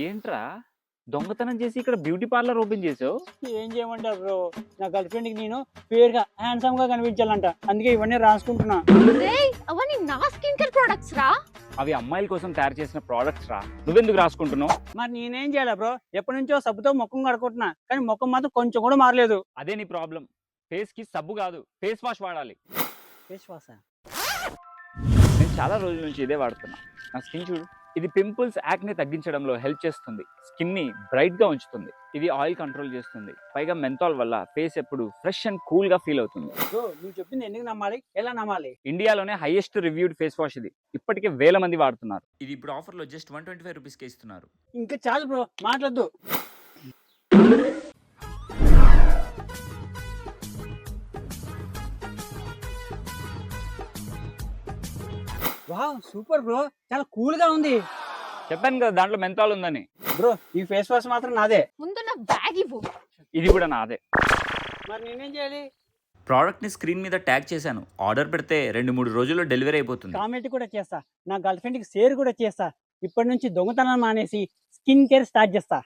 ఏంట్రా దొంగతనం చేసి ఇక్కడ బ్యూటీ పార్లర్ ఓపెన్ చేసావు? ఏం చేయమంటారు బ్రో, నా గర్ల్ ఫ్రెండ్ కి నేను ఫేర్ గా హ్యాండ్సమ్ గా కనిపించాలంట, అందుకే ఇవన్నీ రాసుకుంటున్నా. రేయ్ అవన్నీ నా స్కిన్ కేర్ ప్రొడక్ట్స్ రా. అవి అమ్మాయిల కోసం తయారు చేసిన ప్రోడక్ట్స్ రా. నువ్వెందుకు రాసుకుంటున్నావు? మరి నేనేం చేయాలా బ్రో, ఎప్పటి నుంచో సబ్బుతో ముఖం కడుకుంటున్నా, కానీ ముఖం మాత్రం కొంచెం కూడా మారలేదు. అదే నీ ప్రాబ్లం. ఫేస్ కి సబ్బు కాదు, ఫేస్ వాష్ వాడాలి. విశ్వాస నేను చాలా రోజుల నుంచి ఇదే వాడుతున్నా. నా స్కిన్ చూడు, ఇది పింపుల్స్ యాక్ని తగ్గించడంలో హెల్ప్ చేస్తుంది, స్కిన్ ని బ్రైట్ గా ఉంచుతుంది, ఇది ఆయిల్ కంట్రోల్ చేస్తుంది, పైగా మెంథాల్ వల్ల ఫేస్ ఎప్పుడు ఫ్రెష్ అండ్ కూల్ గా ఫీల్ అవుతుంది. బ్రో నువ్వు చెప్పింది ఎందుకు నమ్మాలి, ఎలా నమ్మాలి? ఇండియాలోనే హైయెస్ట్ రివ్యూడ్ ఫేస్ వాష్ ఇది. ఇప్పటికే వేల మంది వాడుతున్నారు. ఇది ఇప్పుడు ఆఫర్ లో జస్ట్ 125 రూపీస్ కే ఇస్తున్నారు. ఇంకా చాలు బ్రో, మాట్లాడద్దు. వావ్ సూపర్ బ్రో, చాలా కూల్ గా ఉంది. చెప్పాను కదా దాంట్లో మెంథాల్ ఉందని. బ్రో ఈ ఫేస్ వాష్ మాత్రం నాదే. ముందు నా బ్యాగ్ ఇవ్వు. ఇది కూడా నాదే. మరి నేనేం చేయాలి? ప్రోడక్ట్ని స్క్రీన్ మీద ట్యాగ్ చేశాను. ఆర్డర్ పెడితే 2-3 రోజుల్లో డెలివరీ అయిపోతుంది. కామెంట్ కూడా చేస్తా, నా గర్ల్ ఫ్రెండ్ కి షేర్ కూడా చేస్తా. ఇప్పటి నుంచి దొంగతనం మానేసి స్కిన్ కేర్ స్టార్ట్ చేస్తా.